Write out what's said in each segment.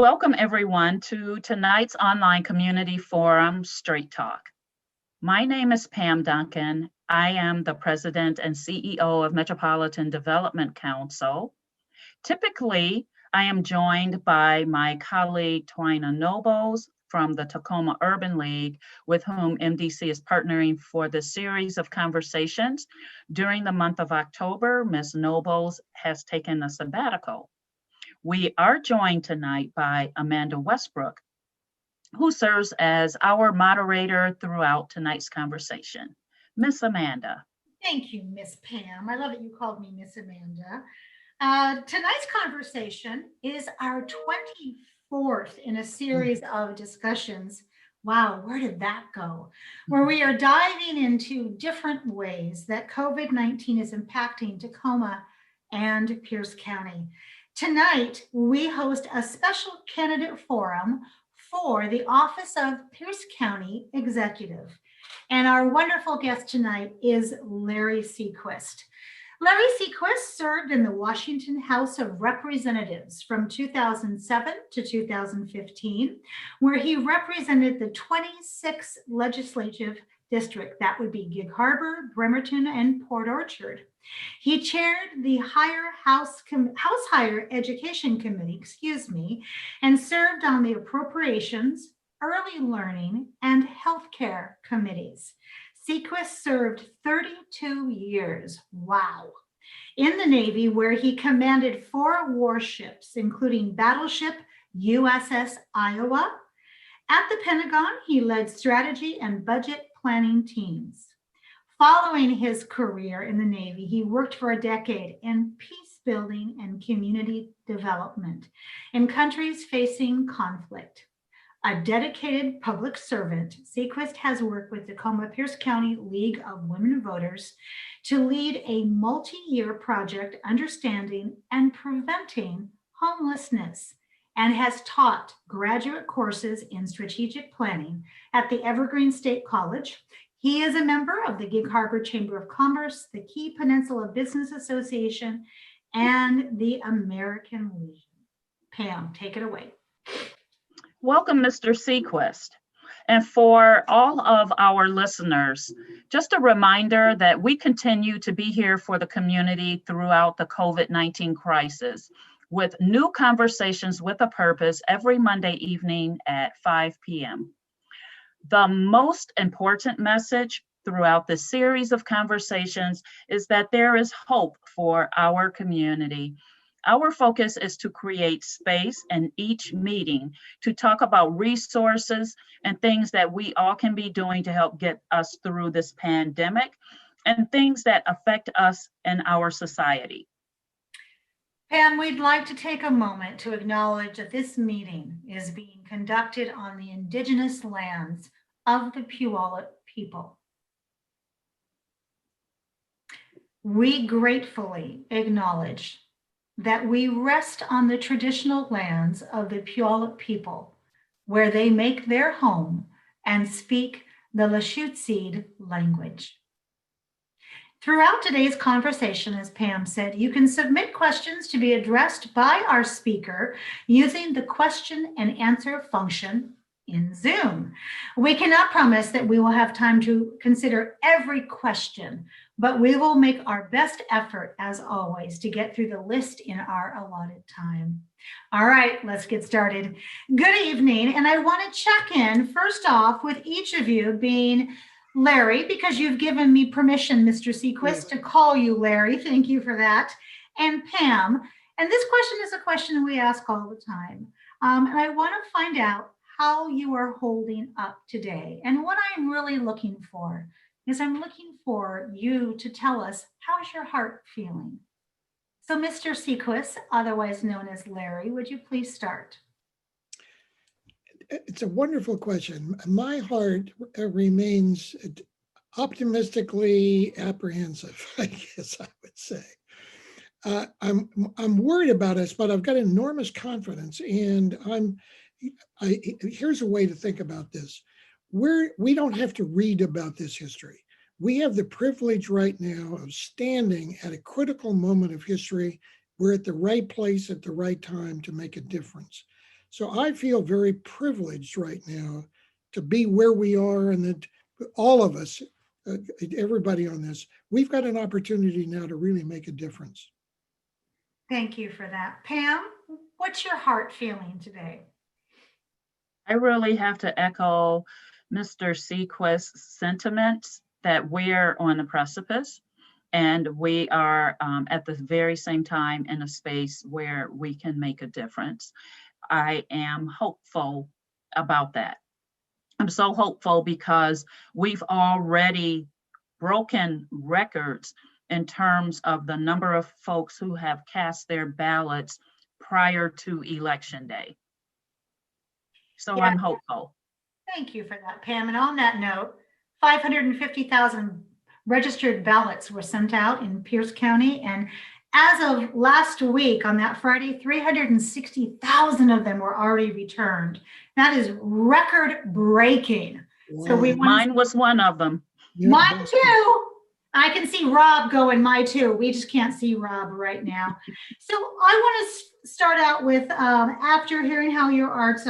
Welcome everyone to tonight's online community forum, Straight Talk. My name is Pam Duncan. I am the President and CEO of Metropolitan Development Council. Typically, I am joined by my colleague Twyna Nobles from the Tacoma Urban League, with whom MDC is partnering for this series of conversations. During the month of October, Ms. Nobles has taken a sabbatical. We are joined tonight by Amanda Westbrook, who serves as our moderator throughout tonight's conversation. Miss Amanda. Thank you, Miss Pam. I love that you called me Miss Amanda. Tonight's conversation is our 24th in a series of discussions. Wow, where did that go? Where we are diving into different ways that COVID-19 is impacting Tacoma and Pierce County. Tonight, we host a special candidate forum for the Office of Pierce County Executive. And our wonderful guest tonight is Larry Seaquist. Larry Seaquist served in the Washington House of Representatives from 2007 to 2015, where he represented the 26th legislative district. That would be Gig Harbor, Bremerton, and Port Orchard. He chaired the House Higher Education Committee, and served on the Appropriations, Early Learning, and Healthcare committees. Seaquist served 32 years, wow, in the Navy, where he commanded 4 warships, including battleship USS Iowa. At the Pentagon, he led strategy and budget planning teams. Following his career in the Navy, he worked for a decade in peace building and community development in countries facing conflict. A dedicated public servant, Seaquist has worked with Tacoma Pierce County League of Women Voters to lead a multi-year project understanding and preventing homelessness, and has taught graduate courses in strategic planning at the Evergreen State College. He is a member of the Gig Harbor Chamber of Commerce, the Key Peninsula Business Association, and the American Legion. Pam, take it away. Welcome, Mr. Seaquist. And for all of our listeners, just a reminder that we continue to be here for the community throughout the COVID-19 crisis, with new conversations with a purpose every Monday evening at 5 p.m. The most important message throughout this series of conversations is that there is hope for our community. Our focus is to create space in each meeting to talk about resources and things that we all can be doing to help get us through this pandemic, and things that affect us and our society. Pam, we'd like to take a moment to acknowledge that this meeting is being conducted on the indigenous lands of the Puyallup people. We gratefully acknowledge that we rest on the traditional lands of the Puyallup people, where they make their home and speak the Lushootseed language. Throughout today's conversation, as Pam said, you can submit questions to be addressed by our speaker using the question and answer function in Zoom. We cannot promise that we will have time to consider every question, but we will make our best effort, as always, to get through the list in our allotted time. All right, let's get started. Good evening, and I want to check in first off with each of you, being Larry, because you've given me permission, Mr. Seaquist, to call you Larry. Thank you for that. And Pam, and this question is a question we ask all the time. And I want to find out how you are holding up today. And what I'm really looking for is I'm looking for you to tell us, how's your heart feeling? So Mr. Seaquist, otherwise known as Larry, would you please start? It's a wonderful question. My heart remains optimistically apprehensive, I guess I would say. I'm worried about us, but I've got enormous confidence, and here's a way to think about this. We don't have to read about this history. We have the privilege right now of standing at a critical moment of history. We're at the right place at the right time to make a difference. So I feel very privileged right now to be where we are, and that all of us, everybody on this, we've got an opportunity now to really make a difference. Thank you for that. Pam, what's your heart feeling today? I really have to echo Mr. Seaquist's sentiments that we're on the precipice, and we are at the very same time in a space where we can make a difference. I am hopeful about that. I'm so hopeful because we've already broken records in terms of the number of folks who have cast their ballots prior to Election Day. So Yeah. I'm hopeful. Thank you for that, Pam. And on that note, 550,000 registered ballots were sent out in Pierce County. And as of last week, on that Friday, 360,000 of them were already returned. That is record breaking. Wow. So Mine was one of them. Yeah, mine that's too. I can see Rob going, my too. We just can't see Rob right now. So I want to start out with, after hearing how your hearts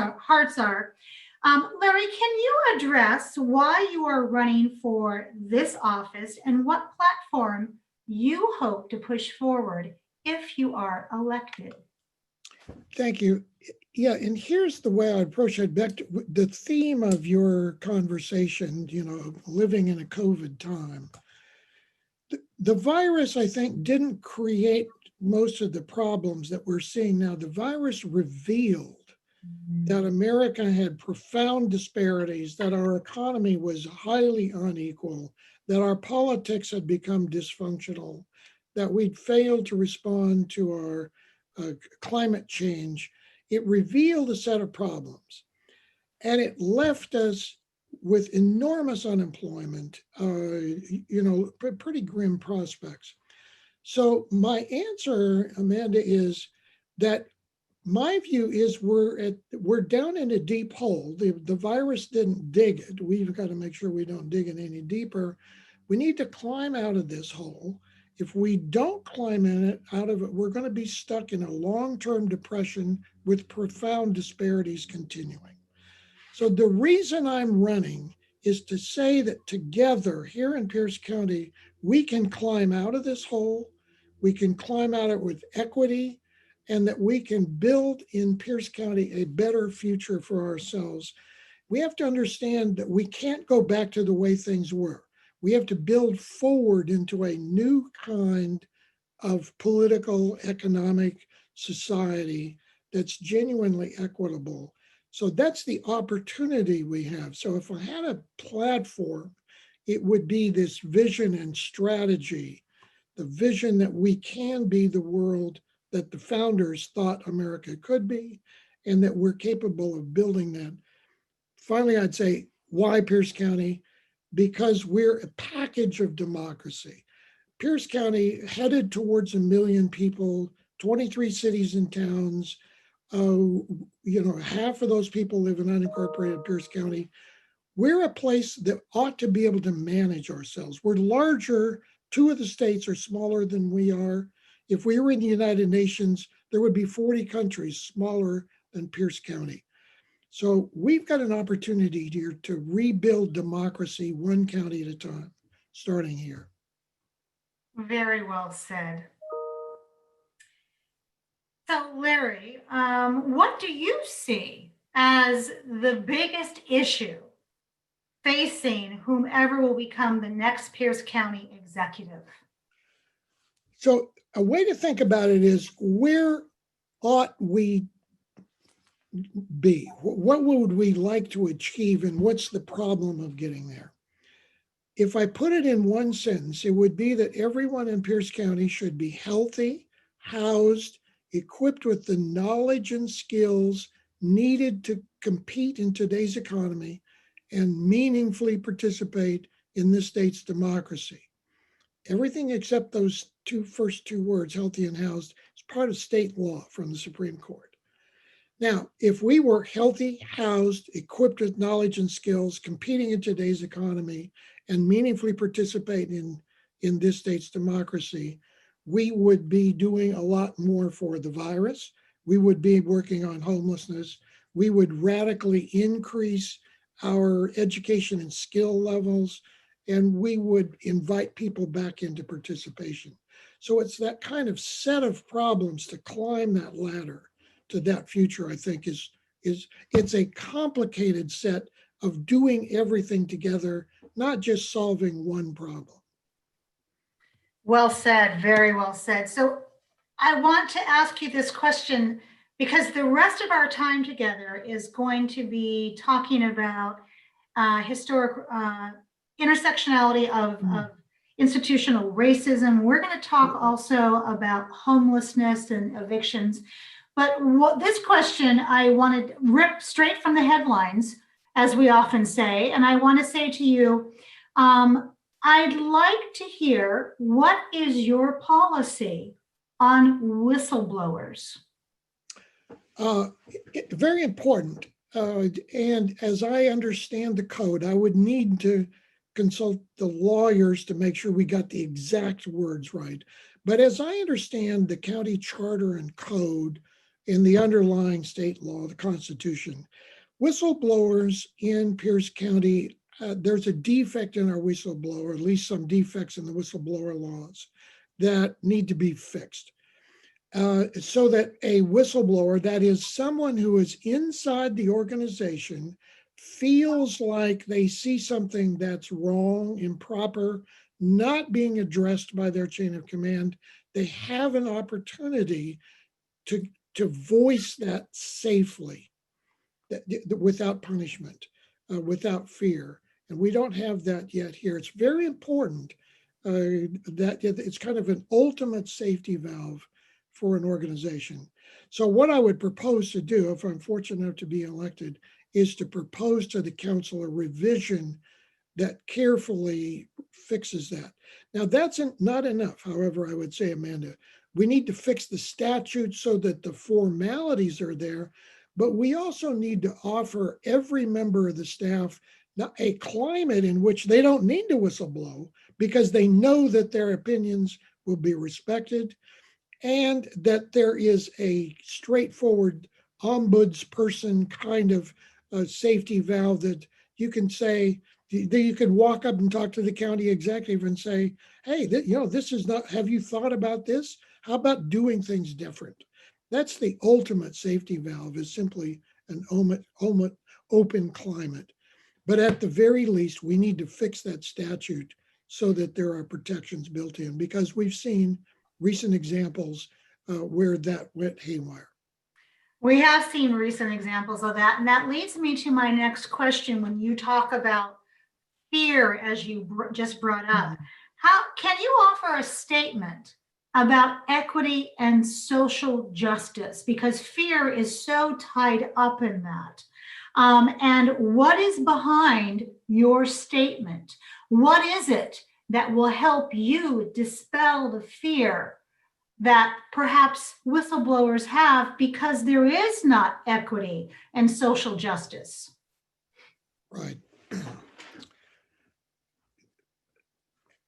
are, Larry, can you address why you are running for this office and what platform you hope to push forward if you are elected? Thank you. Yeah, and here's the way I approach it. Back to the theme of your conversation, living in a COVID time. The virus, I think, didn't create most of the problems that we're seeing now. The virus revealed that America had profound disparities, that our economy was highly unequal, that our politics had become dysfunctional, that we'd failed to respond to our climate change. It revealed a set of problems, and it left us with enormous unemployment, pretty grim prospects. So my answer, Amanda, is that my view is we're down in a deep hole. The virus didn't dig it. We've got to make sure we don't dig it any deeper. We need to climb out of this hole. If we don't climb out of it, we're going to be stuck in a long-term depression with profound disparities continuing. So the reason I'm running is to say that together here in Pierce County, we can climb out of this hole. We can climb out of it with equity, and that we can build in Pierce County a better future for ourselves. We have to understand that we can't go back to the way things were. We have to build forward into a new kind of political, economic society that's genuinely equitable. So that's the opportunity we have. So if I had a platform, it would be this vision and strategy, the vision that we can be the world that the founders thought America could be, and that we're capable of building that. Finally, I'd say, why Pierce County? Because we're a package of democracy. Pierce County headed towards 1 million people, 23 cities and towns. Half of those people live in unincorporated Pierce County. We're a place that ought to be able to manage ourselves. We're larger. 2 of the states are smaller than we are. If we were in the United Nations, there would be 40 countries smaller than Pierce County. So we've got an opportunity here to rebuild democracy one county at a time, starting here. Very well said. So Larry, what do you see as the biggest issue facing whomever will become the next Pierce County executive? So a way to think about it is, where ought we be? What would we like to achieve, and what's the problem of getting there? If I put it in one sentence, it would be that everyone in Pierce County should be healthy, housed, equipped with the knowledge and skills needed to compete in today's economy and meaningfully participate in this state's democracy. Everything except those first two words, healthy and housed, is part of state law from the Supreme Court. Now, if we were healthy, housed, equipped with knowledge and skills, competing in today's economy, and meaningfully participate in this state's democracy, we would be doing a lot more for the virus. We would be working on homelessness. We would radically increase our education and skill levels, and we would invite people back into participation. So it's that kind of set of problems to climb that ladder to that future, I think it's a complicated set of doing everything together, not just solving one problem. Well said, very well said. So I want to ask you this question because the rest of our time together is going to be talking about historic intersectionality of institutional racism. We're going to talk also about homelessness and evictions. But this question I wanted to rip straight from the headlines, as we often say, and I want to say to you, I'd like to hear, what is your policy on whistleblowers? Very important. And as I understand the code, I would need to consult the lawyers to make sure we got the exact words right. But as I understand the county charter and code in the underlying state law, the Constitution, whistleblowers in Pierce County, there's a defect in our whistleblower, at least some defects in the whistleblower laws that need to be fixed. So that a whistleblower, that is someone who is inside the organization, feels like they see something that's wrong, improper, not being addressed by their chain of command, they have an opportunity to voice that safely, without punishment, without fear. And we don't have that yet here. It's very important that it's kind of an ultimate safety valve for an organization. So what I would propose to do, if I'm fortunate enough to be elected, is to propose to the council a revision that carefully fixes that. Now, that's not enough, however, I would say, Amanda. We need to fix the statute so that the formalities are there, but we also need to offer every member of the staff a climate in which they don't need to whistleblow because they know that their opinions will be respected, and that there is a straightforward ombudsperson kind of safety valve that you can say, that you can walk up and talk to the county executive and say, hey, this is not, have you thought about this? How about doing things different? That's the ultimate safety valve, is simply an open climate. But at the very least, we need to fix that statute so that there are protections built in, because we've seen recent examples where that went haywire. We have seen recent examples of that. And that leads me to my next question. When you talk about fear, as you just brought up, how can you offer a statement about equity and social justice? Because fear is so tied up in that. And what is behind your statement? What is it that will help you dispel the fear that perhaps whistleblowers have because there is not equity and social justice? Right.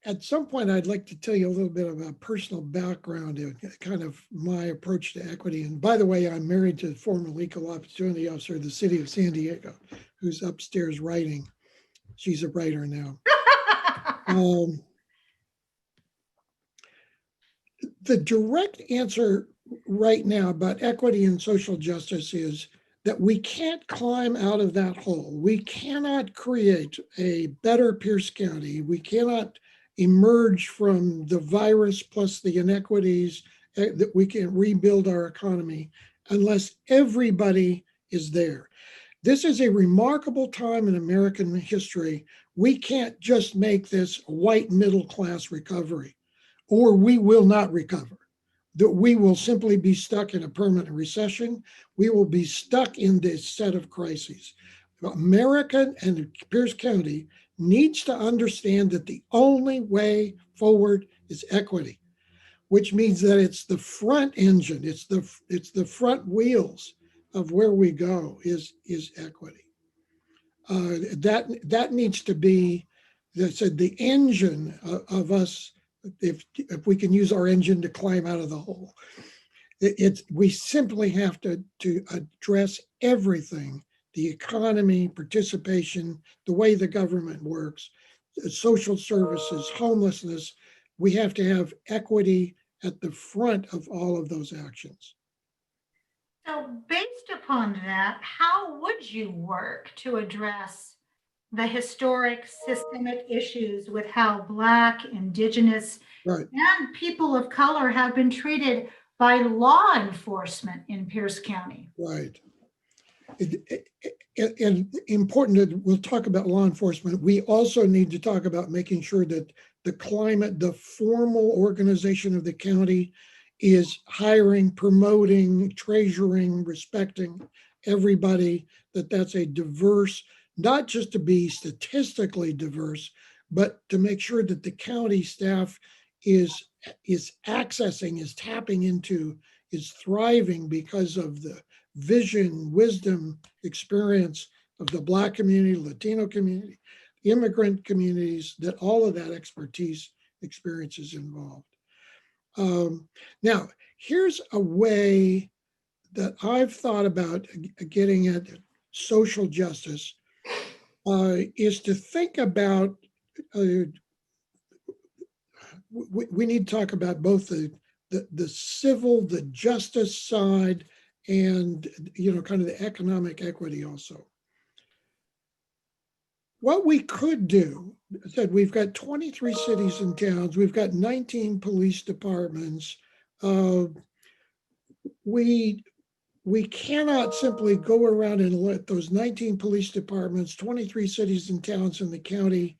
At some point, I'd like to tell you a little bit of a personal background and kind of my approach to equity. And by the way, I'm married to the former Equal Opportunity Officer of the city of San Diego, who's upstairs writing. She's a writer now. The direct answer right now about equity and social justice is that we can't climb out of that hole. We cannot create a better Pierce County. We cannot emerge from the virus plus the inequities, that we can rebuild our economy unless everybody is there. This is a remarkable time in American history. We can't just make this white middle class recovery, or we will not recover. That we will simply be stuck in a permanent recession. We will be stuck in this set of crises. America and Pierce County needs to understand that the only way forward is equity, which means that it's the front engine, it's the front wheels of where we go is equity. That needs to be the engine of us, if we can use our engine to climb out of the hole. We simply have to address everything: the economy, participation, the way the government works, social services, homelessness. We have to have equity at the front of all of those actions. So based upon that, how would you work to address the historic systemic issues with how Black, Indigenous, Right. and people of color have been treated by law enforcement in Pierce County? Right. And important that we'll talk about law enforcement. We also need to talk about making sure that the climate, the formal organization of the county is hiring, promoting, treasuring, respecting everybody, that's a diverse, not just to be statistically diverse, but to make sure that the county staff is accessing, is tapping into, is thriving because of the vision, wisdom, experience of the Black community, Latino community, immigrant communities, that all of that expertise, experience is involved. Now, here's a way that I've thought about getting at social justice, is to think about, we need to talk about both the civil, the justice side, and kind of the economic equity also. What we could do, I said we've got 23 cities and towns, we've got 19 police departments. We cannot simply go around and let those 19 police departments, 23 cities and towns in the county,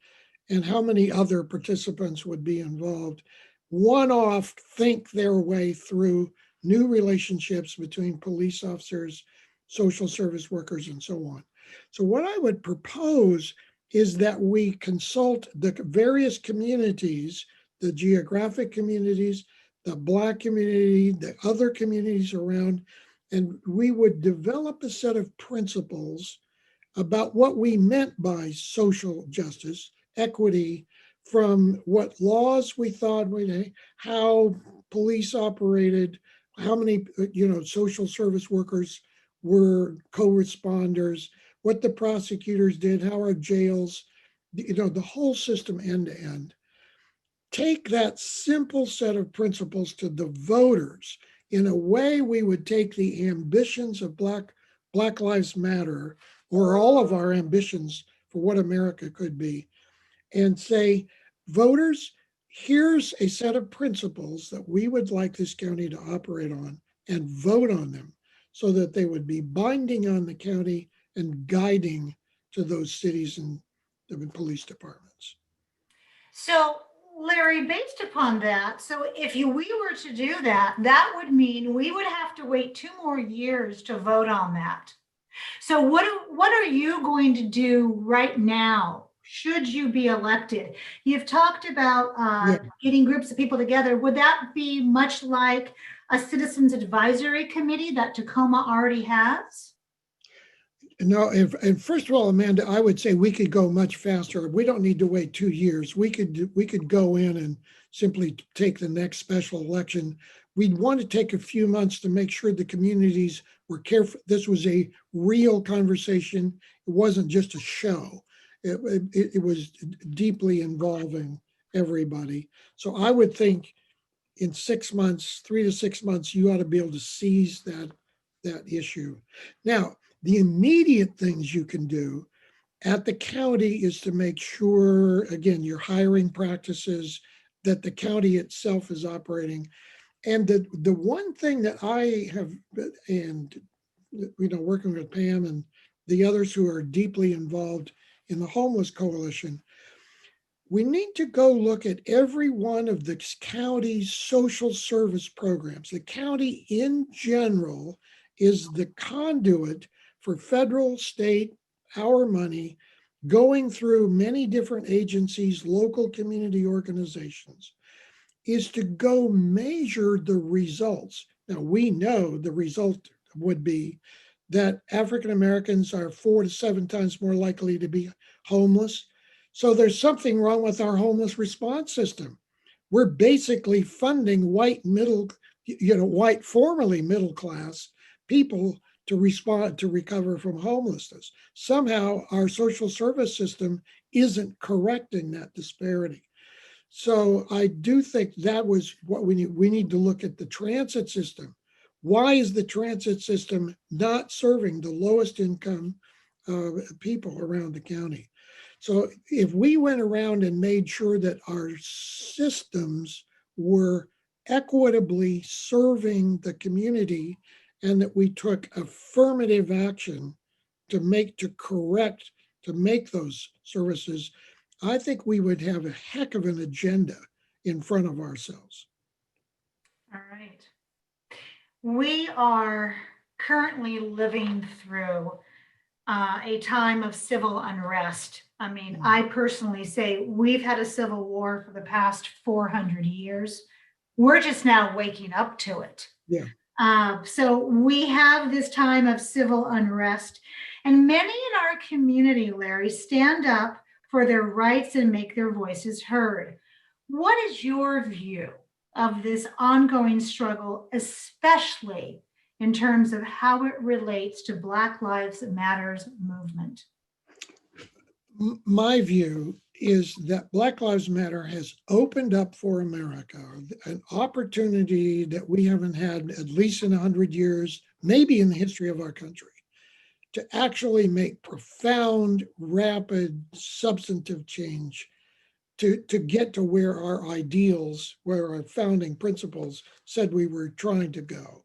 and how many other participants would be involved, one-off think their way through new relationships between police officers, social service workers, and so on. So what I would propose is that we consult the various communities, the geographic communities, the Black community, the other communities around, and we would develop a set of principles about what we meant by social justice, equity, from what laws we thought we, how police operated, how many social service workers were co-responders, what the prosecutors did, how our jails, the whole system end to end. Take that simple set of principles to the voters in a way we would take the ambitions of Black Lives Matter, or all of our ambitions for what America could be, and say, voters, here's a set of principles that we would like this county to operate on, and vote on them so that they would be binding on the county and guiding to those cities and the police departments. So Larry, based upon that, so if we were to do that, that would mean we would have to wait 2 more years to vote on that. So what are you going to do right now, should you be elected? You've talked about getting groups of people together. Would that be much like a citizens advisory committee that Tacoma already has? No, and first of all, Amanda, I would say we could go much faster. We don't need to wait 2 years. We could go in and simply take the next special election. We'd want to take a few months to make sure the communities were careful. This was a real conversation. It wasn't just a show. It was deeply involving everybody. So I would think in 6 months, 3 to 6 months, you ought to be able to seize that issue. Now, the immediate things you can do at the county is to make sure, again, your hiring practices, that the county itself is operating. And the one thing that I have, and working with Pam and the others who are deeply involved in the Homeless Coalition, we need to go look at every one of the county's social service programs. The county in general is the conduit for federal, state, our money going through many different agencies, local community organizations, is to go measure the results. Now, we know the result would be that African Americans are 4 to 7 times more likely to be homeless. So there's something wrong with our homeless response system. We're basically funding white middle white, formerly middle class people to respond to recover from homelessness. Somehow our social service system isn't correcting that disparity. So I do think that was what we need. We need to look at the transit system. Why is the transit system not serving the lowest income people around the county? So if we went around and made sure that our systems were equitably serving the community and that we took affirmative action to make those services, I think we would have a heck of an agenda in front of ourselves. All right. We are currently living through a time of civil unrest. I mean, I personally say we've had a civil war for the past 400 years. We're just now waking up to it. Yeah. So we have this time of civil unrest, and many in our community, Larry, stand up for their rights and make their voices heard. What is your view of this ongoing struggle, especially in terms of how it relates to Black Lives Matters movement? My view is that Black Lives Matter has opened up for America an opportunity that we haven't had at least in 100 years, maybe in the history of our country, to actually make profound, rapid, substantive change to get to where our ideals, where our founding principles said we were trying to go.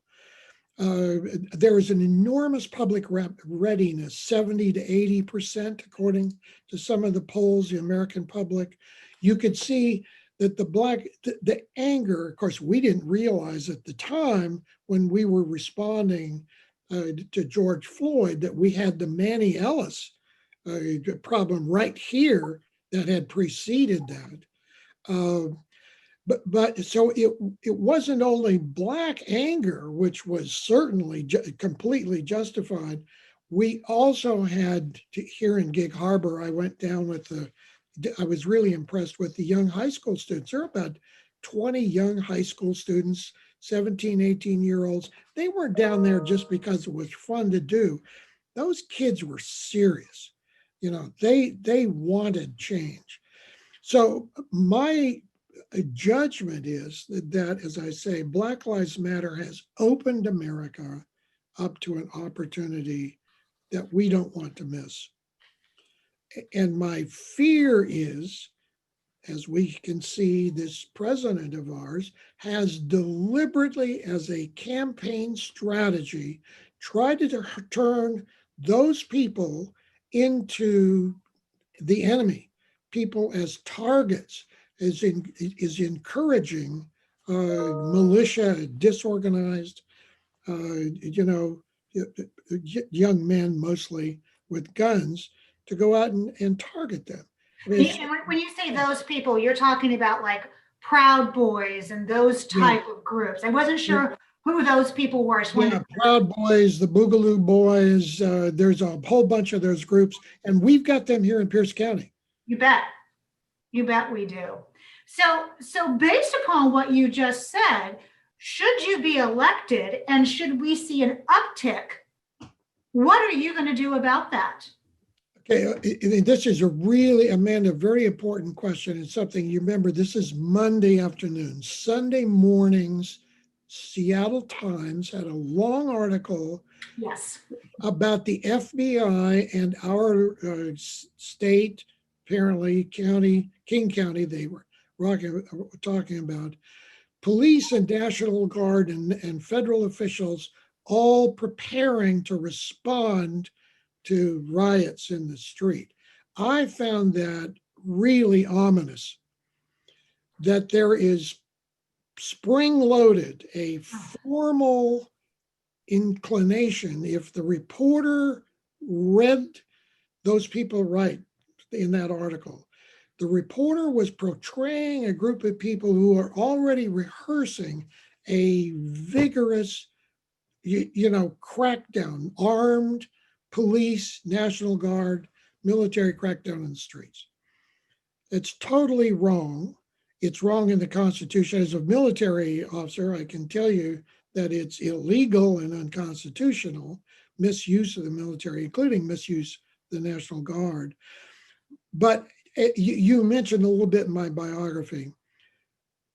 There is an enormous public readiness, 70 to 80%, according to some of the polls, the American public. You could see that the anger, of course, we didn't realize at the time when we were responding to George Floyd that we had the Manny Ellis problem right here that had preceded that. But so it wasn't only Black anger, which was certainly completely justified. We also had here in Gig Harbor, I went down with I was really impressed with the young high school students. There are about 20 young high school students, 17, 18-year-olds. They weren't down there just because it was fun to do. Those kids were serious. They wanted change. So my judgment is that, as I say, Black Lives Matter has opened America up to an opportunity that we don't want to miss. And my fear is, as we can see, this president of ours has deliberately, as a campaign strategy, tried to turn those people into the enemy, people as targets, is encouraging militia, disorganized, young men mostly with guns to go out and target them. I mean, when you say those people, you're talking about like Proud Boys and those type of groups. I wasn't sure who those people were. Proud Boys, the Boogaloo Boys, there's a whole bunch of those groups, and we've got them here in Pierce County. You bet. You bet we do. So based upon what you just said, should you be elected and should we see an uptick, what are you going to do about that? Okay, this is Amanda, very important question. It's something you remember. This is Monday afternoon. Sunday mornings, Seattle Times had a long article about the FBI and our state, apparently King County, they were talking about police and National Guard and federal officials all preparing to respond to riots in the street. I found that really ominous, that there is spring-loaded a formal inclination, if the reporter read those people right in that article, the reporter was portraying a group of people who are already rehearsing a vigorous, crackdown, armed police, National Guard, military crackdown in the streets. It's totally wrong. it's wrong in the Constitution. As a military officer, I can tell you that it's illegal and unconstitutional, misuse of the military, including misuse of the National Guard. But you mentioned a little bit in my biography.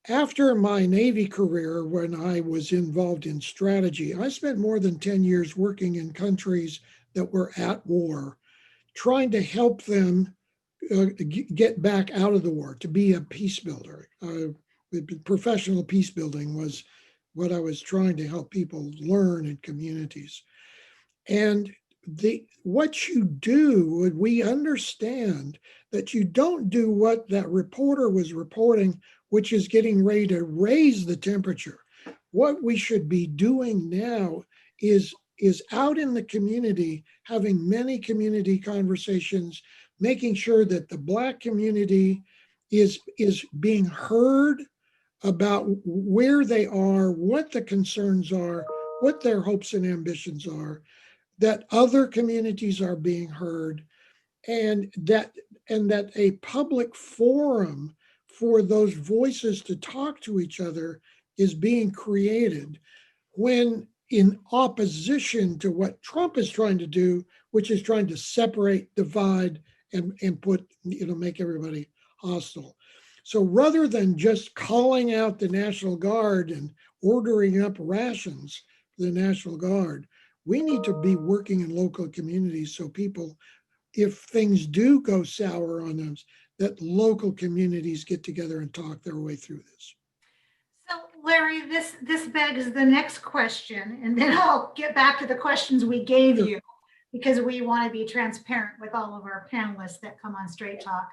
After my Navy career, when I was involved in strategy, I spent more than 10 years working in countries that were at war, trying to help them get back out of the war, to be a peace builder. Professional peace building was what I was trying to help people learn in communities. And what you do, we understand that you don't do what that reporter was reporting, which is getting ready to raise the temperature. What we should be doing now is out in the community, having many community conversations, making sure that the Black community is being heard about where they are, what the concerns are, what their hopes and ambitions are, that other communities are being heard, and that a public forum for those voices to talk to each other is being created, when in opposition to what Trump is trying to do, which is trying to separate, divide, and put, make everybody hostile. So rather than just calling out the National Guard and ordering up rations for the National Guard, we need to be working in local communities so people, if things do go sour on them, that local communities get together and talk their way through this. So Larry, this begs the next question, and then I'll get back to the questions we gave you, because we want to be transparent with all of our panelists that come on Straight Talk.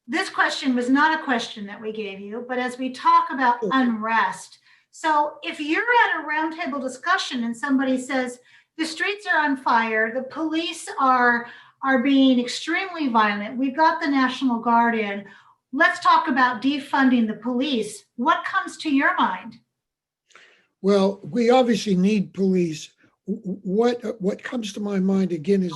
This question was not a question that we gave you, but as we talk about unrest. So if you're at a roundtable discussion and somebody says, the streets are on fire, the police are being extremely violent, we've got the National Guard in, let's talk about defunding the police. What comes to your mind? Well, we obviously need police. What comes to my mind again is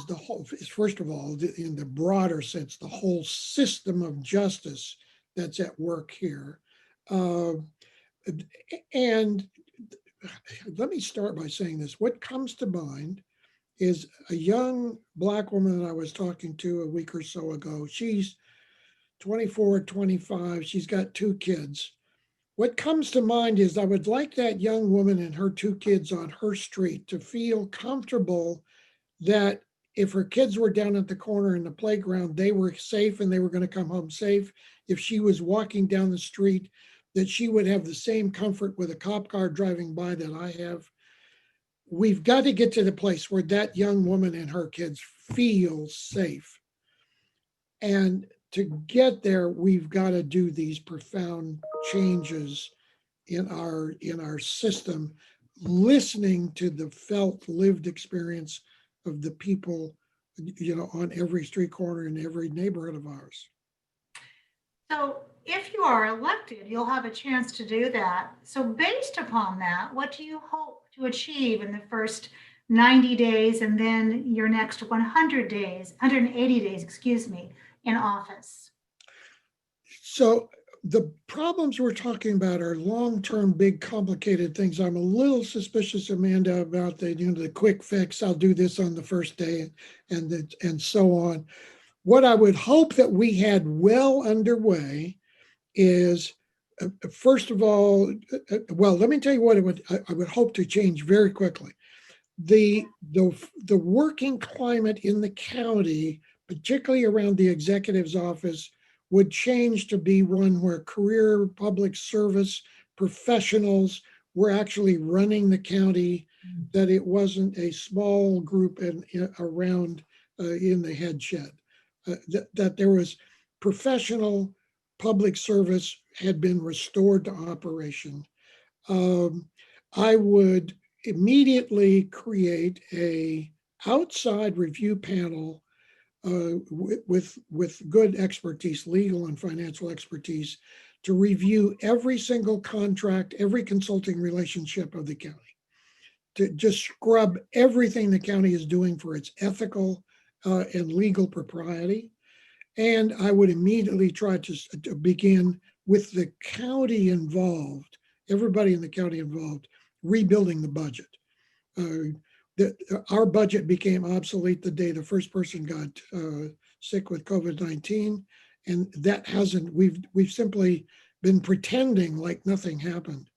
first of all, in the broader sense, the whole system of justice that's at work here. And let me start by saying this. What comes to mind is a young Black woman that I was talking to a week or so ago. She's 24, 25. She's got 2 kids. What comes to mind is I would like that young woman and her 2 kids on her street to feel comfortable that if her kids were down at the corner in the playground, they were safe and they were going to come home safe. If she was walking down the street, that she would have the same comfort with a cop car driving by that I have. We've got to get to the place where that young woman and her kids feel safe. And to get there, we've got to do these profound changes in our system, listening to the felt lived experience of the people, on every street corner in every neighborhood of ours. So if you are elected, you'll have a chance to do that. So based upon that, what do you hope to achieve in the first 90 days and then your next 180 days, in office? So the problems we're talking about are long-term, big, complicated things. I'm a little suspicious, Amanda, about the quick fix. I'll do this on the first day and so on. What I would hope that we had well underway is, first of all, let me tell you what I would hope to change very quickly. The working climate in the county, particularly around the executive's office, would change to be one where career public service professionals were actually running the county, that it wasn't a small group around in the head shed, that there was professional public service had been restored to operation. I would immediately create a outside review panel with good expertise, legal and financial expertise, to review every single contract, every consulting relationship of the county, to just scrub everything the county is doing for its ethical and legal propriety. And I would immediately try to begin with the county involved, everybody in the county involved, rebuilding the budget. Our budget became obsolete the day the first person got sick with COVID-19, and that hasn't. We've simply been pretending like nothing happened,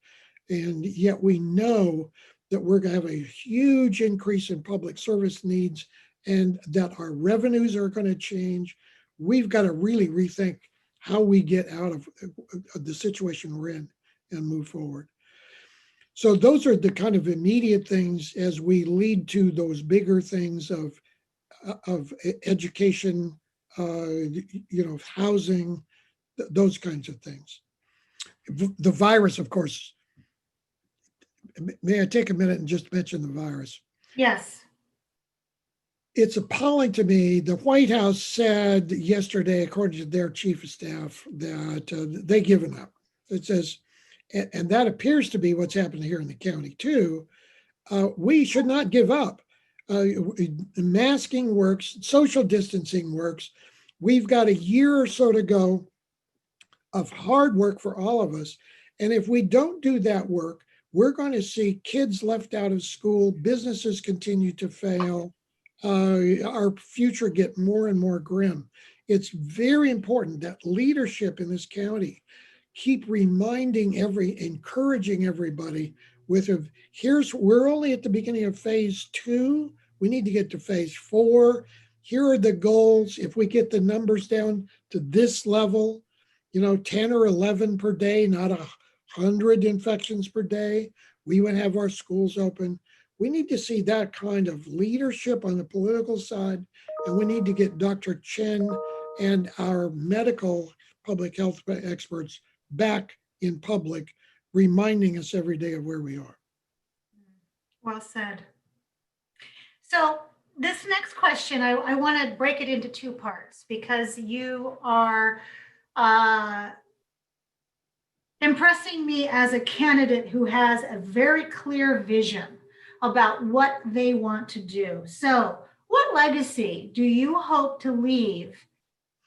and yet we know that we're going to have a huge increase in public service needs, and that our revenues are going to change. We've got to really rethink how we get out of the situation we're in and move forward. So those are the kind of immediate things as we lead to those bigger things of education, housing, those kinds of things. The virus, of course. May I take a minute and just mention the virus? Yes. It's appalling to me. The White House said yesterday, according to their chief of staff, that they've given up. It says, and that appears to be what's happening here in the county too. We should not give up. Masking works, social distancing works. We've got a year or so to go of hard work for all of us. And if we don't do that work, we're going to see kids left out of school, businesses continue to fail, our future get more and more grim. It's very important that leadership in this county keep encouraging everybody we're only at the beginning of phase 2. We need to get to phase 4. Here are the goals. If we get the numbers down to this level, 10 or 11 per day, not 100 infections per day, we would have our schools open. We need to see that kind of leadership on the political side, and we need to get Dr. Chen and our medical public health experts back in public, reminding us every day of where we are. Well said. So this next question, I want to break it into 2 parts, because you are impressing me as a candidate who has a very clear vision about what they want to do. So what legacy do you hope to leave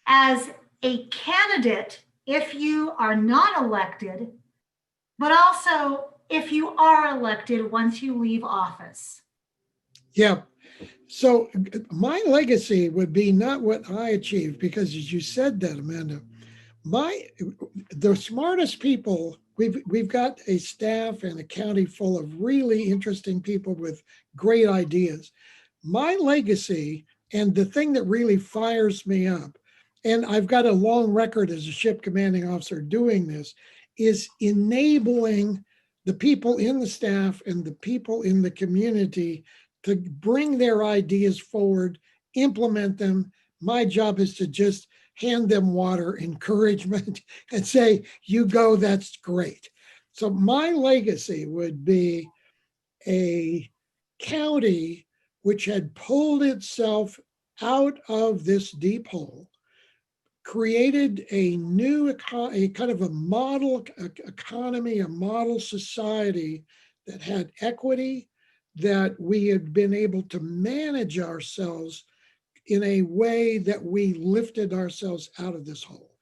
as a candidate if you are not elected, but also if you are elected once you leave office? Yeah. So my legacy would be not what I achieved, because as you said that, Amanda, the smartest people, we've got a staff and a county full of really interesting people with great ideas. My legacy, and the thing that really fires me up, and I've got a long record as a ship commanding officer doing this, is enabling the people in the staff and the people in the community to bring their ideas forward, implement them. My job is to just hand them water, encouragement, and say, you go, that's great. So my legacy would be a county which had pulled itself out of this deep hole, created a new, a kind of a model economy, a model society that had equity, that we had been able to manage ourselves in a way that we lifted ourselves out of this hole.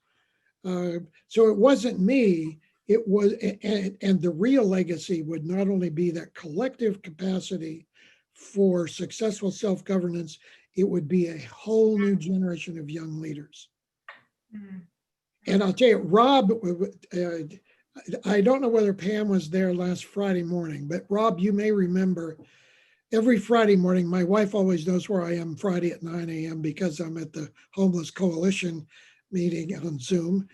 So it wasn't me, it was, and the real legacy would not only be that collective capacity for successful self-governance, it would be a whole new generation of young leaders. Mm. And I'll tell you, Rob, I don't know whether Pam was there last Friday morning, but Rob, you may remember every Friday morning, my wife always knows where I am Friday at 9 a.m. because I'm at the Homeless Coalition meeting on Zoom.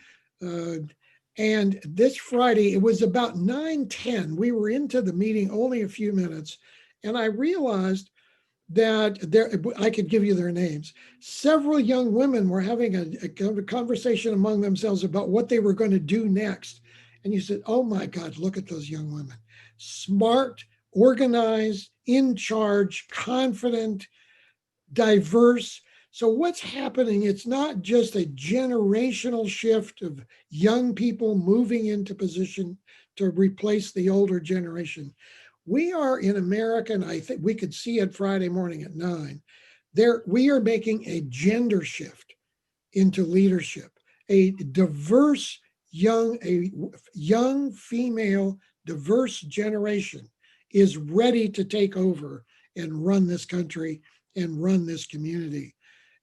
And this Friday, it was about 9:10. We were into the meeting only a few minutes, and I realized that I could give you their names. Several young women were having a conversation among themselves about what they were going to do next. And you said, oh my God, look at those young women. Smart, organized, in charge, confident, diverse. So what's happening, it's not just a generational shift of young people moving into position to replace the older generation. We are in America, and I think we could see it Friday morning at 9. We are making a gender shift into leadership, a diverse a young female diverse generation is ready to take over and run this country and run this community.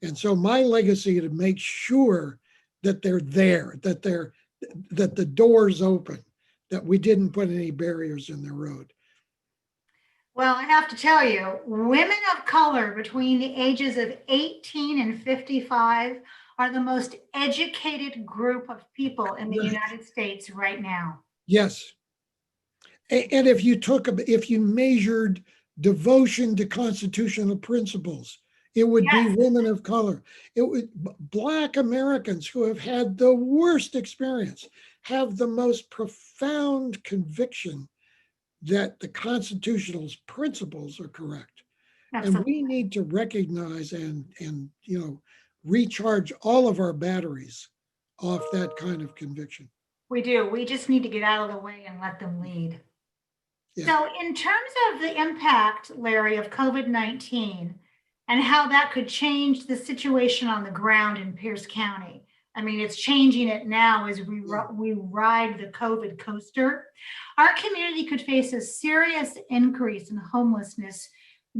And so my legacy to make sure that they're there, that the door's open, that we didn't put any barriers in the road. Well, I have to tell you, women of color between the ages of 18 and 55 are the most educated group of people in the United States right now. Yes. And if you measured devotion to constitutional principles, it would be women of color. It would Black Americans who have had the worst experience have the most profound conviction that the constitutional principles are correct. Absolutely. And we need to recognize and recharge all of our batteries off that kind of conviction. We do. We just need to get out of the way and let them lead. Yeah. So in terms of the impact, Larry, of COVID-19 and how that could change the situation on the ground in Pierce County, I mean, it's changing it now as we ride the COVID coaster. Our community could face a serious increase in homelessness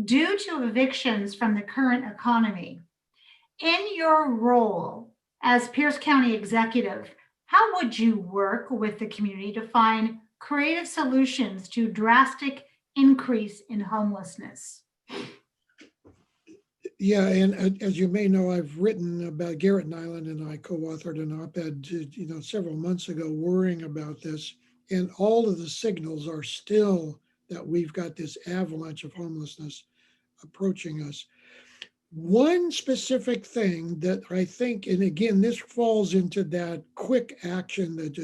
due to evictions from the current economy. In your role as Pierce County executive, how would you work with the community to find creative solutions to drastic increase in homelessness? Yeah, and as you may know, I've written about Garrett Nyland, and I co-authored an op-ed, several months ago, worrying about this. And all of the signals are still that we've got this avalanche of homelessness approaching us. One specific thing that I think, and again, this falls into that quick action, that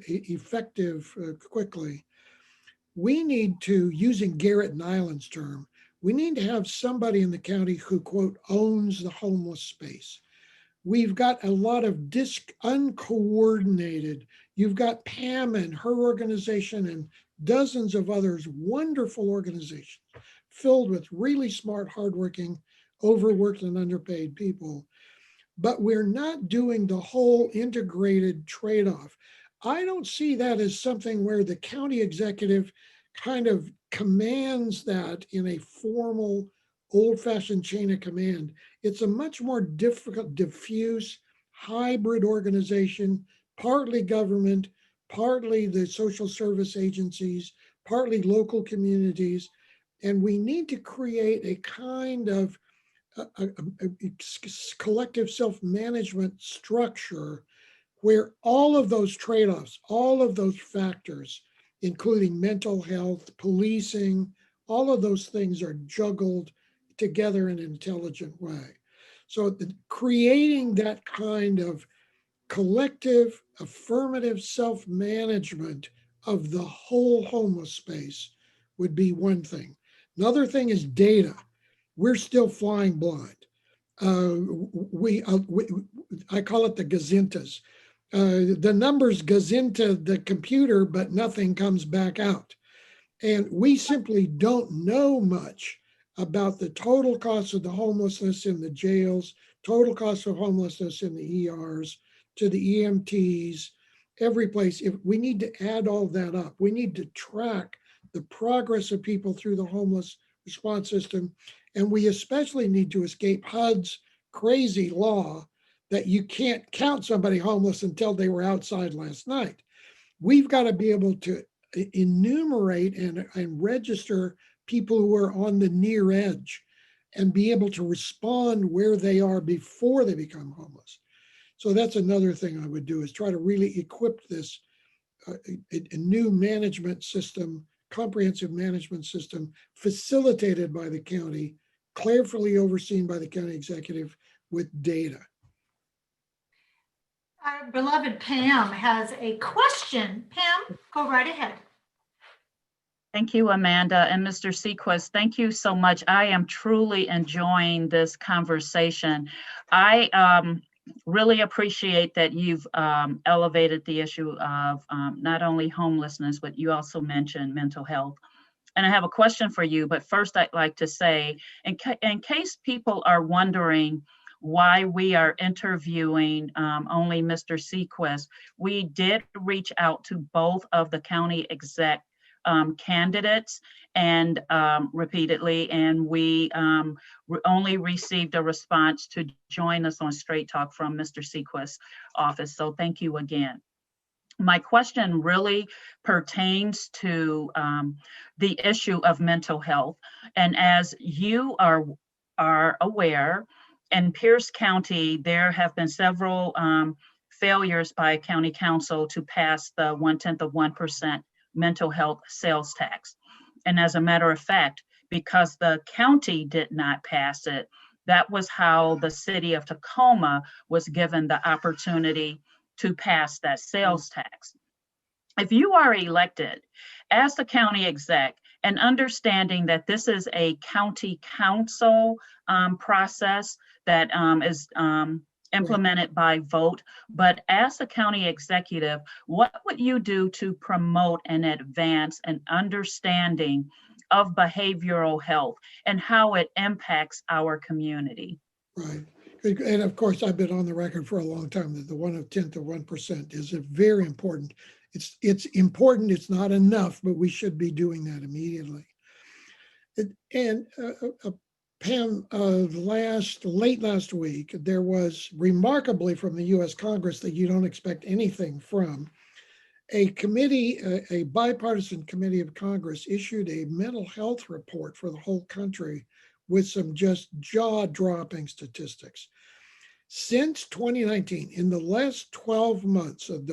effective quickly. We need to, using Garrett Nyland's term, we need to have somebody in the county who, quote, owns the homeless space. We've got a lot of uncoordinated. You've got Pam and her organization and dozens of others, wonderful organizations filled with really smart, hardworking, overworked and underpaid people. But we're not doing the whole integrated trade-off. I don't see that as something where the county executive kind of commands that in a formal, old-fashioned chain of command. It's a much more difficult, diffuse, hybrid organization, partly government, partly the social service agencies, partly local communities. And we need to create a kind of a collective self-management structure where all of those trade-offs, all of those factors, including mental health, policing, all of those things are juggled together in an intelligent way. So creating that kind of collective, affirmative self-management of the whole homeless space would be one thing. Another thing is data. We're still flying blind. I call it the gazintas. The numbers gazinta the computer, but nothing comes back out. And we simply don't know much about the total cost of the homelessness in the jails, total cost of homelessness in the ERs, to the EMTs, every place. If we need to add all that up, we need to track the progress of people through the homeless response system. And we especially need to escape HUD's crazy law that you can't count somebody homeless until they were outside last night. We've got to be able to enumerate and register people who are on the near edge and be able to respond where they are before they become homeless. So that's another thing I would do, is try to really equip this a new management system, comprehensive management system facilitated by the county, carefully overseen by the county executive with data. Our beloved Pam has a question. Pam, go right ahead. Thank you, Amanda, and Mr. Seaquist. Thank you so much. I am truly enjoying this conversation. I really appreciate that you've elevated the issue of not only homelessness, but you also mentioned mental health. And I have a question for you, but first I'd like to say, in case people are wondering why we are interviewing only Mr. Seaquist, we did reach out to both of the county exec candidates and repeatedly, and we only received a response to join us on Straight Talk from Mr. Seaquist's office. So thank you again. My question really pertains to the issue of mental health. And as you are aware, in Pierce County, there have been several failures by County Council to pass the 0.1% mental health sales tax. And as a matter of fact, because the county did not pass it, that was how the city of Tacoma was given the opportunity to pass that sales tax. If you are elected as the county exec, and understanding that this is a county council process that is implemented by vote, but as a county executive, what would you do to promote and advance an understanding of behavioral health and how it impacts our community? Right. And of course, I've been on the record for a long time that the 1/10 of 1% is a very important. It's important. It's not enough, but we should be doing that immediately. And Pam, late last week, there was remarkably from the U.S. Congress that you don't expect anything from. A committee, a bipartisan committee of Congress issued a mental health report for the whole country with some just jaw-dropping statistics. Since 2019, in the last 12 months of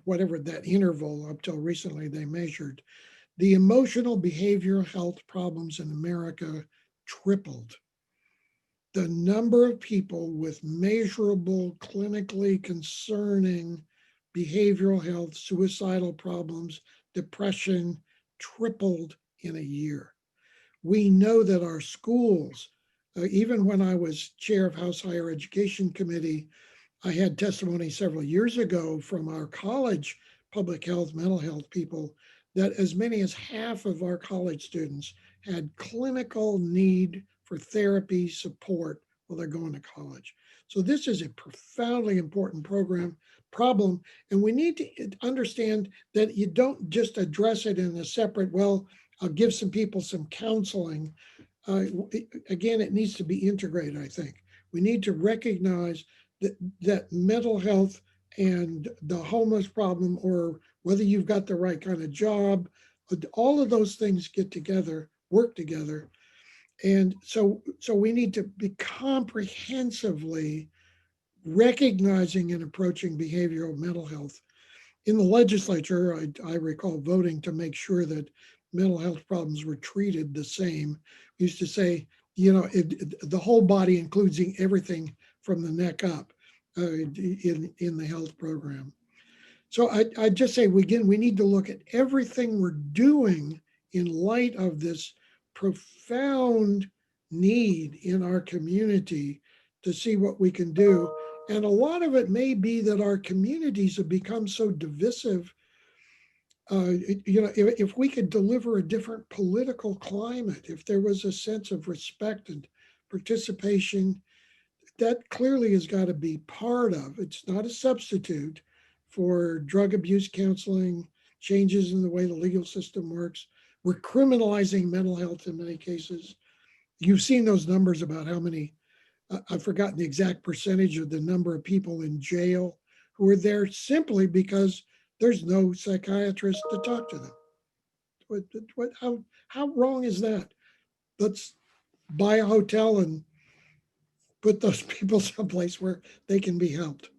whatever that interval up till recently they measured, the emotional behavioral health problems in America tripled. The number of people with measurable, clinically concerning behavioral health, suicidal problems, depression tripled in a year. We know that our schools, even when I was chair of House Higher Education Committee, I had testimony several years ago from our college public health, mental health people that as many as half of our college students had clinical need for therapy support while they're going to college. So this is a profoundly important problem, and we need to understand that you don't just address it in a separate, well, I'll give some people some counseling. Again, it needs to be integrated, I think. We need to recognize that mental health and the homeless problem, or whether you've got the right kind of job, all of those things get together, work together. And so we need to be comprehensively recognizing and approaching behavioral mental health. In the legislature, I recall voting to make sure that mental health problems were treated the same. We used to say, the whole body, including everything from the neck up in the health program. So I just say, again, we need to look at everything we're doing in light of this profound need in our community to see what we can do. And a lot of it may be that our communities have become so divisive. If we could deliver a different political climate, if there was a sense of respect and participation, that clearly has got to be part of. It's not a substitute for drug abuse counseling, changes in the way the legal system works. We're criminalizing mental health in many cases. You've seen those numbers about how many, I've forgotten the exact percentage of the number of people in jail who are there simply because there's no psychiatrist to talk to them. How wrong is that? Let's buy a hotel and put those people someplace where they can be helped.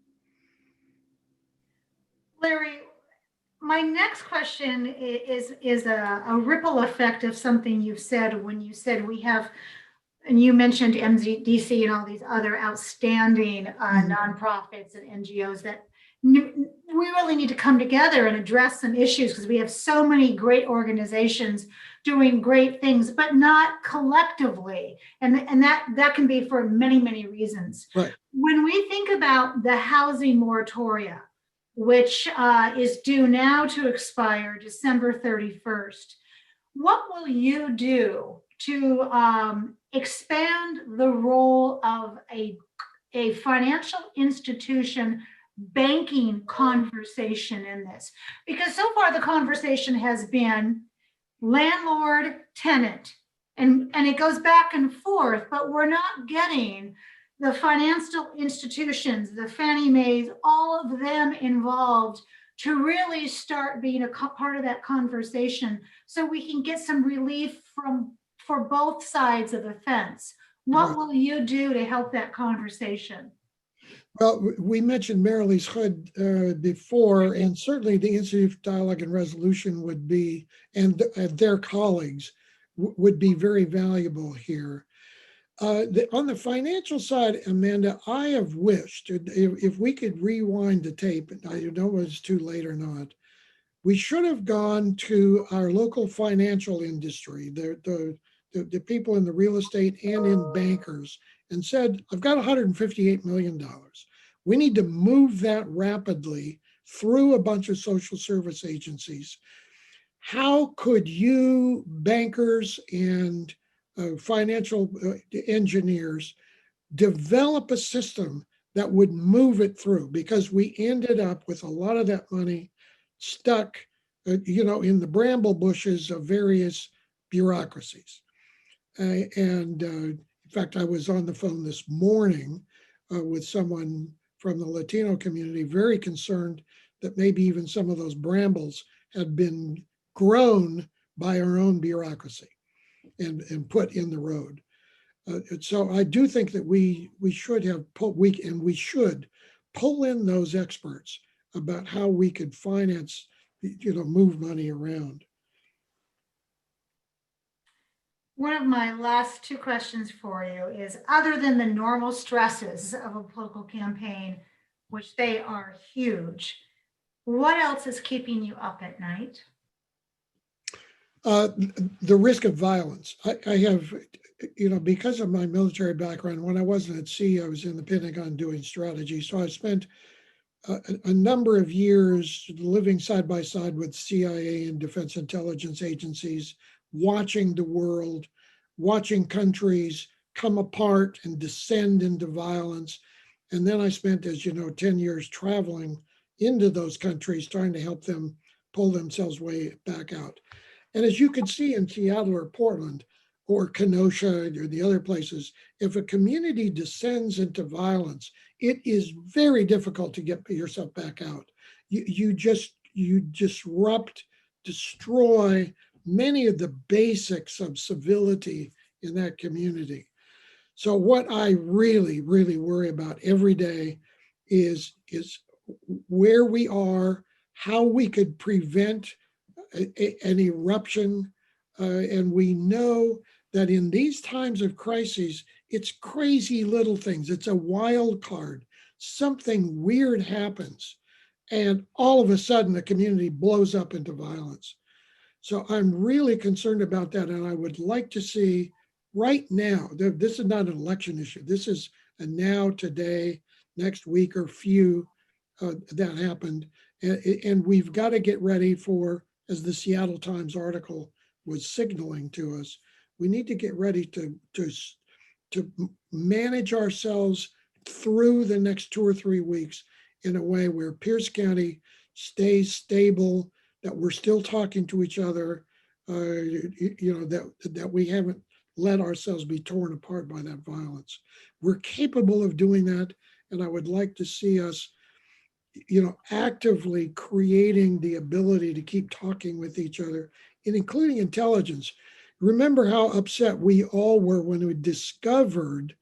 Larry, my next question is a ripple effect of something you've said when you said we have, and you mentioned MDC and all these other outstanding nonprofits and NGOs that we really need to come together and address some issues because we have so many great organizations doing great things, but not collectively. And that can be for many, many reasons. Right. When we think about the housing moratoria, which is due now to expire December 31st, what will you do to expand the role of a a financial institution banking conversation in this? Because so far the conversation has been landlord, tenant, and it goes back and forth, but we're not getting the financial institutions, the Fannie Mae's, all of them involved to really start being a part of that conversation so we can get some relief for both sides of the fence. What will you do to help that conversation? Well, we mentioned Marilee's HUD before, and certainly the Institute for Dialogue and Resolution would be, and their colleagues would be very valuable here. On the financial side, Amanda, I have wished, if we could rewind the tape, I don't know if it's too late or not, we should have gone to our local financial industry, the people in the real estate and in bankers, and said, I've got $158 million. We need to move that rapidly through a bunch of social service agencies. How could you, bankers and financial engineers, develop a system that would move it through? Because we ended up with a lot of that money stuck, in the bramble bushes of various bureaucracies. In fact, I was on the phone this morning with someone from the Latino community, very concerned that maybe even some of those brambles had been grown by our own bureaucracy and put in the road. So I do think that we should have we should pull in those experts about how we could finance, move money around. One of my last two questions for you is, other than the normal stresses of a political campaign, which they are huge, what else is keeping you up at night? The risk of violence. I have, because of my military background, when I wasn't at sea, I was in the Pentagon doing strategy. So I spent a number of years living side by side with CIA and defense intelligence agencies, watching the world, watching countries come apart and descend into violence. And then I spent, as you know, 10 years traveling into those countries, trying to help them pull themselves way back out. And as you can see in Seattle or Portland or Kenosha or the other places, if a community descends into violence, it is very difficult to get yourself back out. You disrupt, destroy many of the basics of civility in that community. So what I really, really worry about every day is where we are, how we could prevent an eruption. And we know that in these times of crises, it's crazy little things. It's a wild card. Something weird happens, and all of a sudden the community blows up into violence. So I'm really concerned about that. And I would like to see right now, this is not an election issue. This is a now, today, next week or few that happened. And we've got to get ready for, as the Seattle Times article was signaling to us, we need to get ready to manage ourselves through the next 2 or 3 weeks in a way where Pierce County stays stable, that we're still talking to each other, that we haven't let ourselves be torn apart by that violence. We're capable of doing that, and I would like to see us, actively creating the ability to keep talking with each other, and including intelligence. Remember how upset we all were when we discovered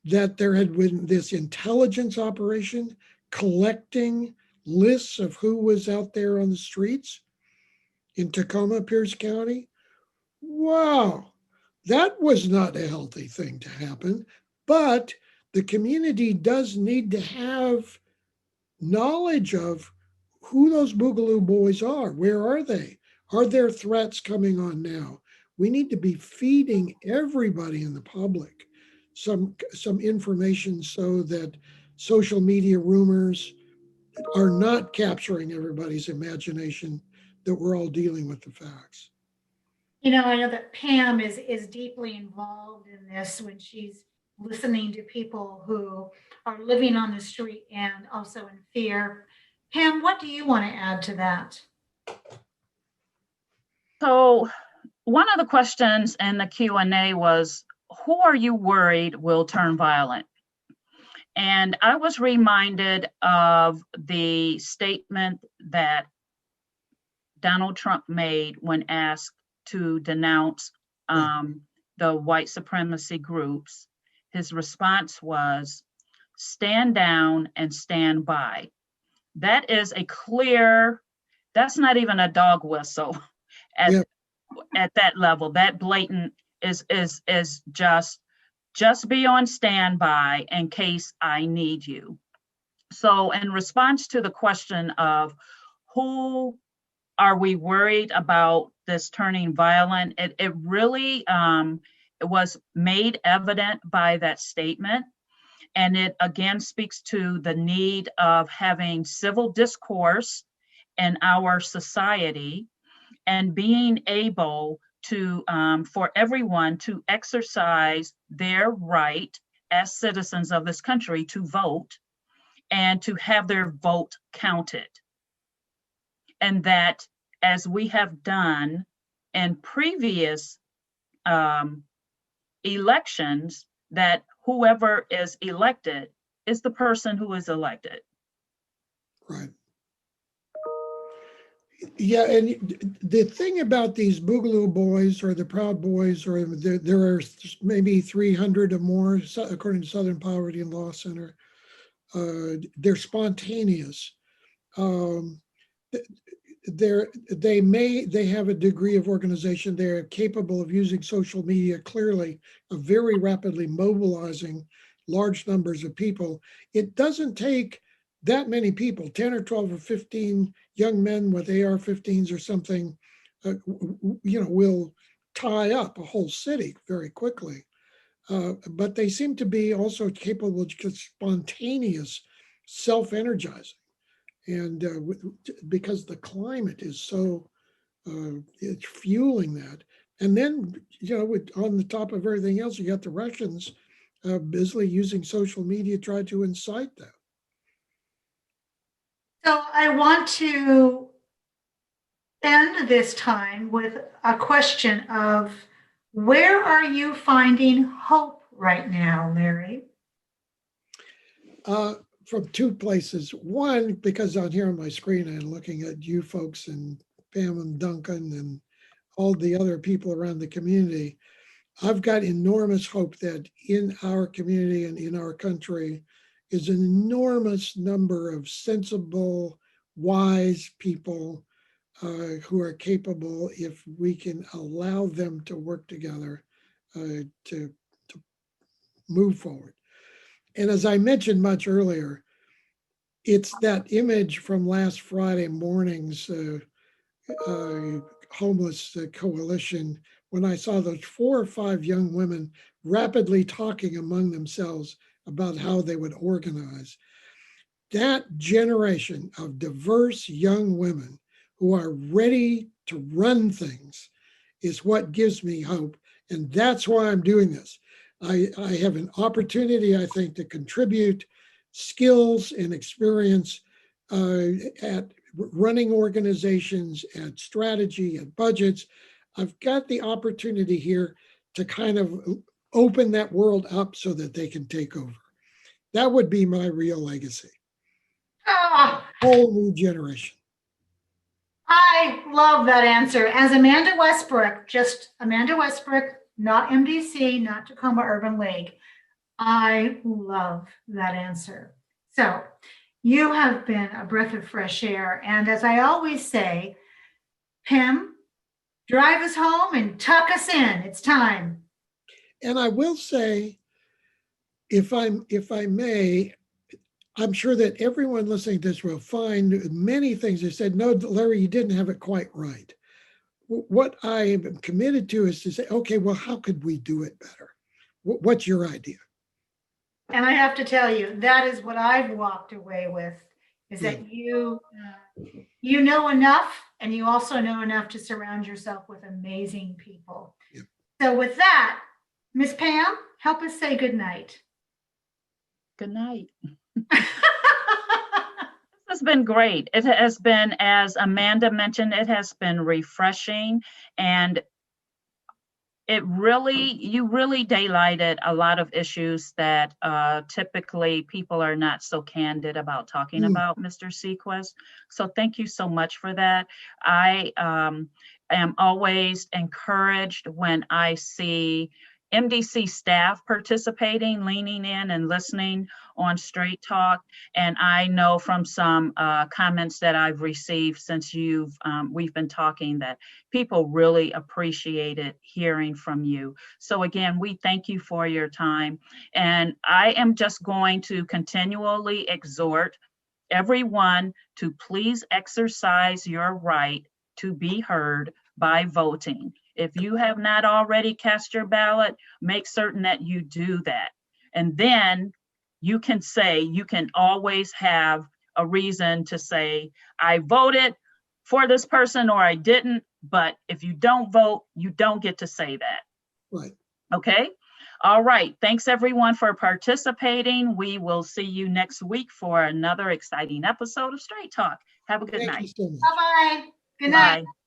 that there had been this intelligence operation collecting lists of who was out there on the streets in Tacoma, Pierce County. Wow, that was not a healthy thing to happen, but the community does need to have knowledge of who those Boogaloo boys are. Where are they? Are there threats coming on now? We need to be feeding everybody in the public some information so that social media rumors are not capturing everybody's imagination, that we're all dealing with the facts. I know that Pam is deeply involved in this when she's listening to people who are living on the street and also in fear. Pam, what do you want to add to that? So one of the questions in the Q&A was, who are you worried will turn violent? And I was reminded of the statement that Donald Trump made when asked to denounce the white supremacy groups. His response was, stand down and stand by. That is a clear, that's not even a dog whistle at that level. That blatant is just be on standby in case I need you. So in response to the question of who are we worried about this turning violent, it really it was made evident by that statement. And it again speaks to the need of having civil discourse in our society and being able to, for everyone to exercise their right as citizens of this country to vote and to have their vote counted. And that, as we have done in previous elections, that whoever is elected is the person who is elected. Right. Yeah, and the thing about these Boogaloo Boys or the Proud Boys, or there are maybe 300 or more, according to Southern Poverty and Law Center. They're spontaneous. They have a degree of organization. They're capable of using social media clearly, of very rapidly mobilizing large numbers of people. It doesn't take that many people, 10 or 12 or 15 young men with AR-15s or something, will tie up a whole city very quickly. But they seem to be also capable of spontaneous self-energizing. And because the climate is so, it's fueling that. And then, on the top of everything else, you got the Russians busily using social media to try to incite that. So I want to end this time with a question of, where are you finding hope right now, Larry? From two places. One, because out here on my screen, I'm looking at you folks and Pamela Duncan and all the other people around the community. I've got enormous hope that in our community and in our country is an enormous number of sensible, wise people who are capable, if we can allow them to work together, to move forward. And as I mentioned much earlier, it's that image from last Friday morning's homeless coalition, when I saw those 4 or 5 young women rapidly talking among themselves about how they would organize. That generation of diverse young women who are ready to run things is what gives me hope. And that's why I'm doing this. I have an opportunity, I think, to contribute skills and experience at running organizations, at strategy, at budgets. I've got the opportunity here to kind of open that world up so that they can take over. That would be my real legacy. Whole new generation. I love that answer. As Amanda Westbrook, just Amanda Westbrook, not MDC, not Tacoma Urban League. I love that answer. So you have been a breath of fresh air. And as I always say, Pam, drive us home and tuck us in. It's time. And I will say, if I may, I'm sure that everyone listening to this will find many things that said, no, Larry, you didn't have it quite right. What I am committed to is to say, okay, well, how could we do it better? What's your idea? And I have to tell you, that is what I've walked away with, is that you know enough, and you also know enough to surround yourself with amazing people. Yep. So with that, Miss Pam, help us say good night. Good night. This has been great. It has been, as Amanda mentioned, it has been refreshing, and you really daylighted a lot of issues that typically people are not so candid about talking about, Mr. Seaquist. So thank you so much for that. I am always encouraged when I see MDC staff participating, leaning in and listening on Straight Talk. And I know from some comments that I've received since we've been talking that people really appreciated hearing from you. So again, we thank you for your time. And I am just going to continually exhort everyone to please exercise your right to be heard by voting. If you have not already cast your ballot, make certain that you do that. And then you can always have a reason to say, I voted for this person or I didn't. But if you don't vote, you don't get to say that. Right. Okay. All right. Thanks everyone for participating. We will see you next week for another exciting episode of Straight Talk. Have a good night. Thank you so much. Bye-bye. Good night. Bye.